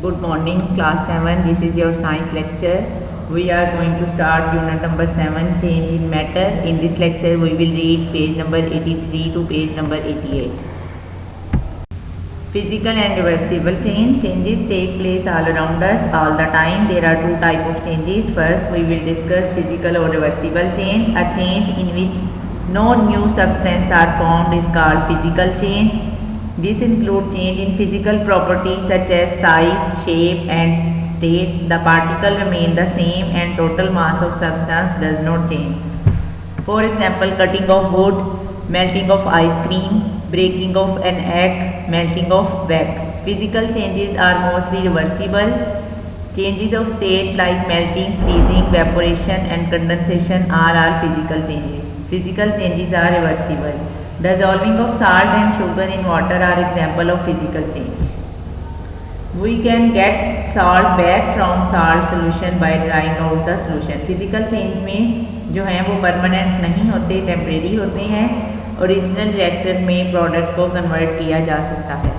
Good morning, class 7. This is your science lecture. We are going to start unit number 7, change in matter. In this lecture, we will read page number 83 to page number 88. Physical and reversible change. Changes take place all around us all the time. There are two types of changes. First, we will discuss physical or reversible change. A change in which no new substance are formed is called physical change. This includes change in physical properties such as size, shape and state. The particle remain the same and total mass of substance does not change. For example, cutting of wood, melting of ice cream, breaking of an egg, melting of wax. Physical changes are mostly reversible. Changes of state like melting, freezing, evaporation and condensation are all physical changes. Physical changes are reversible. Dissolving of salt and sugar in water are example of physical change. We can get salt back from salt solution by drying out the solution. Physical change में जो हैं वो permanent नहीं होते, temporary होते हैं. Original reactor में product को कन्वर्ट किया जा सकता है.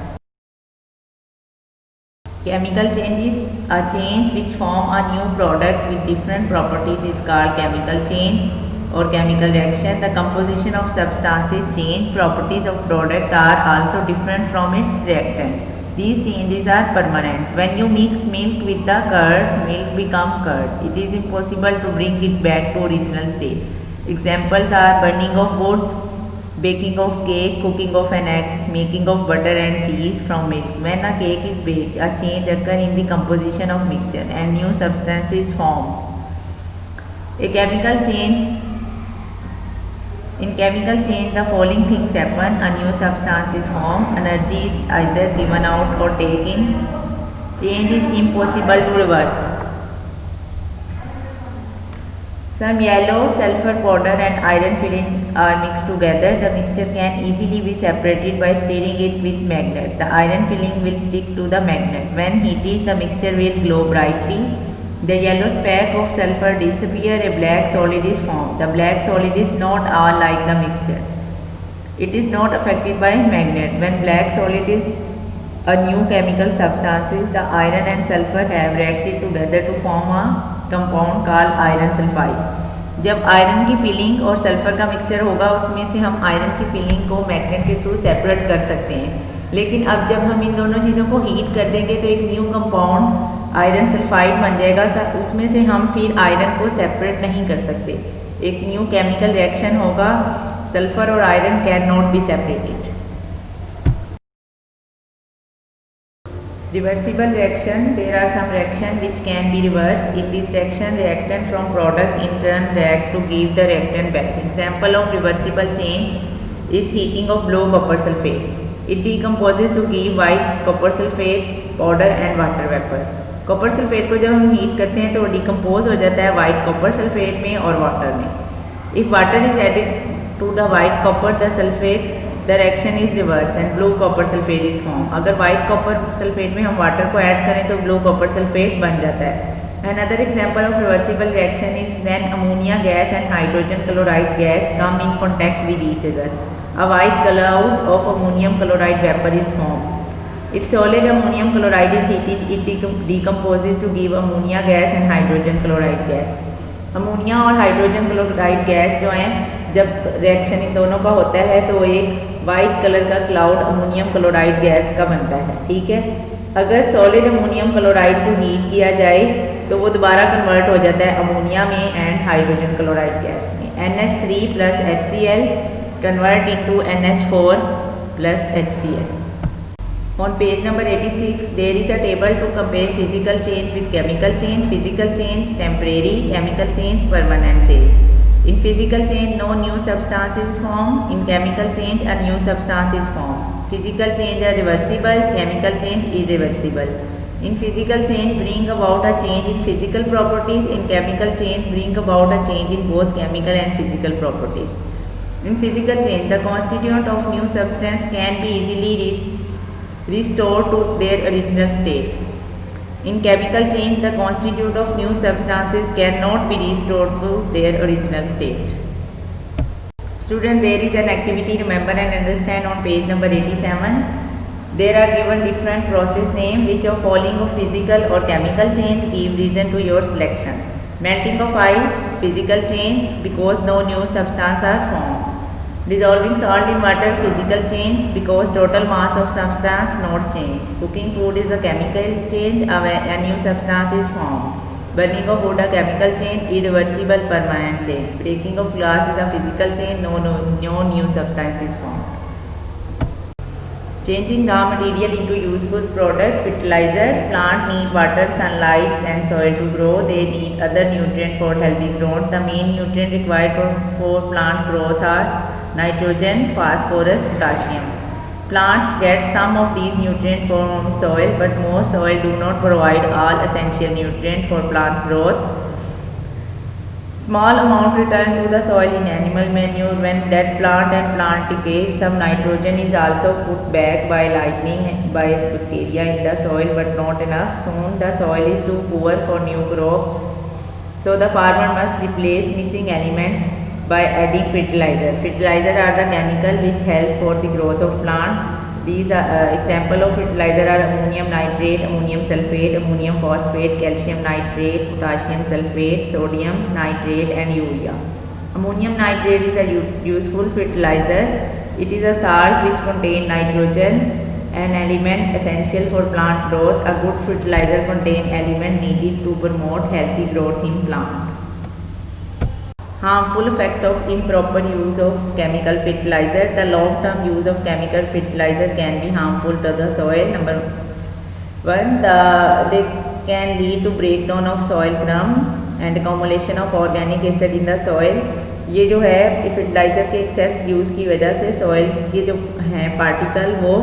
Chemical changes, a change which form a new product with different properties is called chemical change or chemical reaction. The composition of substances change, properties of product are also different from its reactant. These changes are permanent. When you mix milk with the curd, milk becomes curd. It is impossible to bring it back to original state. Examples are burning of wood, baking of cake, cooking of an egg, making of butter and cheese from milk. When a cake is baked, a change occurs in the composition of mixture and new substance is formed. A chemical change. In chemical change, the following things happen. A new substance is formed. Energy is either given out or taken. Change is impossible to reverse. Some yellow sulfur powder and iron filling are mixed together. The mixture can easily be separated by stirring it with magnet. The iron filling will stick to the magnet. When heated, the mixture will glow brightly. The yellow speck of sulfur disappears, a black solid is formed. The black solid is not all like the mixture. It is not affected by magnet. When black solid is a new chemical substance, the iron and sulfur have reacted together to form a compound called iron sulfide. जब iron की filling और sulphur का mixture होगा उसमें से हम iron की filling को मैग्नेट के थ्रू सेपरेट कर सकते हैं. लेकिन अब जब हम इन दोनों चीज़ों को हीट कर देंगे तो एक न्यू कंपाउंड आयरन सल्फाइड बन जाएगा. उसमें से हम फिर आयरन को सेपरेट नहीं कर सकते. एक न्यू केमिकल रिएक्शन होगा. सल्फर और iron can not be separated. Reversible reaction. There are some reactions which can be reversed. In this reaction, reactant from product in turn react to give the reactant back. Example of reversible change is heating of blue copper sulfate. It decomposes to give white copper sulfate powder and water vapor. Copper sulphate को जब हम heat करते हैं तो वो decompose हो जाता है वाइट कॉपर सल्फेट में और वाटर में. If water is added to the white copper the sulphate the reaction is reverse and blue copper sulphate is form. अगर वाइट कॉपर सल्फेट में हम वाटर को ऐड करें तो ब्लू कॉपर सल्फेट बन जाता है. Another example of reversible reaction is when ammonia gas and hydrogen chloride gas come in contact with each other. A white cloud of ammonium chloride vapor is formed. If solid ammonium chloride is heated, it decomposes to give ammonia gas and hydrogen chloride gas. Ammonia और hydrogen chloride gas जो हैं जब reaction in दोनों का होता है तो एक वाइट कलर का क्लाउड अमोनियम क्लोराइड गैस का बनता है. ठीक है. अगर सॉलिड अमोनियम क्लोराइड को हीट किया जाए तो वो दोबारा कन्वर्ट हो जाता है अमोनिया में एंड हाइड्रोजन क्लोराइड गैस में. NH3 plus HCl convert into NH4 plus HCl. On page number 86, there is a table to compare physical change with chemical change. Physical change temporary, chemical change permanent change. In physical change, no new substance is formed. In chemical change, a new substance is formed. Physical change are reversible, chemical change is irreversible. In physical change, bring about a change in physical properties. In chemical change, bring about a change in both chemical and physical properties. In physical change, the constituent of new substance can be easily restored to their original state. In chemical change, the constituent of new substances cannot be restored to their original state. Student, there is an activity remember and understand on page number 87. There are given different process names which of following of physical or chemical change give reason to your selection. Melting of ice, physical change because no new substance are formed. Dissolving salt in water, physical change because total mass of substance not change. Cooking food is a chemical change, a new substance is formed. Burning of wood, a chemical change, irreversible permanent change. Breaking of glass is a physical change, no new substance is formed. Changing raw material into useful product, fertilizer. Plant need water, sunlight and soil to grow. They need other nutrients for healthy growth. The main nutrients required for plant growth are nitrogen, phosphorus, potassium. Plants get some of these nutrients from soil, but most soil do not provide all essential nutrients for plant growth. Small amount return to the soil in animal manure. When dead plant and plant decay, some nitrogen is also put back by lightning by bacteria in the soil, but not enough. Soon the soil is too poor for new crops. So the farmer must replace missing element by adding fertilizer. Fertilizer are the chemical which help for the growth of plant. These are example of fertilizer are ammonium nitrate, ammonium sulfate, ammonium phosphate, calcium nitrate, potassium sulfate, sodium nitrate and urea. Ammonium nitrate is a useful fertilizer. It is a salt which contains nitrogen, an element essential for plant growth. A good fertilizer contains element needed to promote healthy growth in plant. Harmful effect of improper use of chemical fertilizer. The long-term use of chemical fertilizer can be harmful to the soil. Number one, they can lead to breakdown of soil crumb and accumulation of organic acid in the soil. ये जो है fertiliser के access use की वजह से soil के जो हैं पार्टिकल वो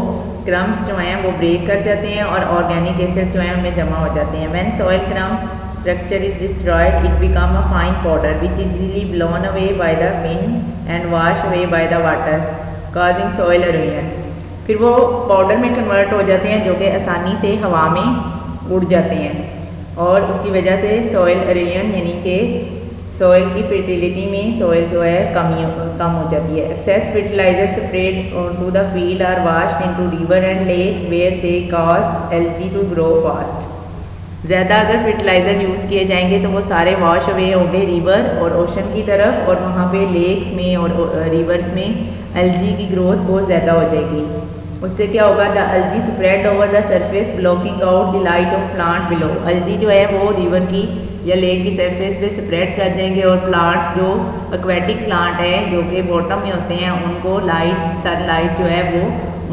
क्रम्स जो हैं वो ब्रेक कर जाते हैं और ऑर्गेनिक एसिड जो हैं उनमें जमा हो जाते हैं. When soil crumb structure is destroyed, it become a fine powder which is easily blown away by the wind and washed away by the water, causing soil erosion. फिर वो पाउडर में कन्वर्ट हो जाते हैं जो कि आसानी से हवा में उड़ जाते हैं और उसकी वजह से सॉइल एरोजन यानी कि सॉइल की फर्टिलिटी में सॉइल जो है कम हो जाती है. Excess fertiliser spread to the field are washed into river and lake where they cause algae to grow fast. ज़्यादा अगर फर्टिलाइज़र यूज़ किए जाएंगे तो वो सारे वॉश अवे होंगे रिवर और ओशन की तरफ और वहाँ पे लेक में और रिवर्स में एल्गी की ग्रोथ बहुत ज़्यादा हो जाएगी. उससे क्या होगा, the algae spread over the surface blocking out the light of plant below. Algae जो है वो रिवर की या लेक की सरफेस पे स्प्रेड कर देंगे और प्लांट जो एक्वेटिक प्लांट है जो कि बॉटम में होते हैं उनको सनलाइट जो है वो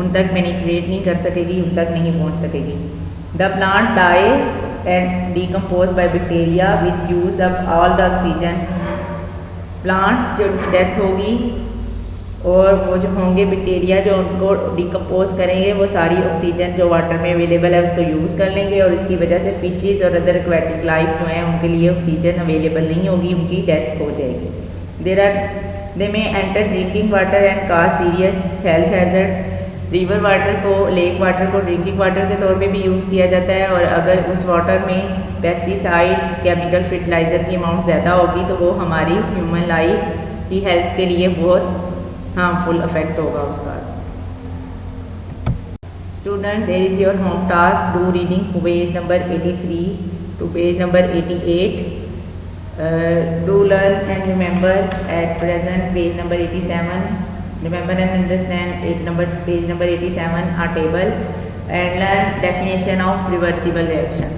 उन तक पेनिट्रेट नहीं कर सकेगी, उन तक नहीं पहुँच सकेगी. The plant die and decomposed by bacteria which use up all the oxygen. Plants जो डेथ होगी और वो जो होंगे बैक्टीरिया जो उनको डिकम्पोज करेंगे वो सारी ऑक्सीजन जो वाटर में अवेलेबल है उसको यूज़ कर लेंगे और इसकी वजह से फिशेज और अदर एक्वेटिक लाइफ जो है उनके लिए ऑक्सीजन अवेलेबल नहीं होगी, उनकी डेथ हो जाएगी. दे में enter drinking water and cause serious health hazard. River water को, लेक वाटर को ड्रिंकिंग वाटर के तौर पे भी यूज़ किया जाता है और अगर उस वाटर में पेस्टिसाइड केमिकल फर्टिलाइज़र की अमाउंट ज़्यादा होगी तो वो हमारी ह्यूमन लाइफ की हेल्थ के लिए बहुत हार्मफुल इफेक्ट होगा उसका. Student, there is your home task. Do reading page number 83 to page number 88. Do learn and remember at present page number 87. Remember and understand page number 87 our table and learn definition of reversible reaction.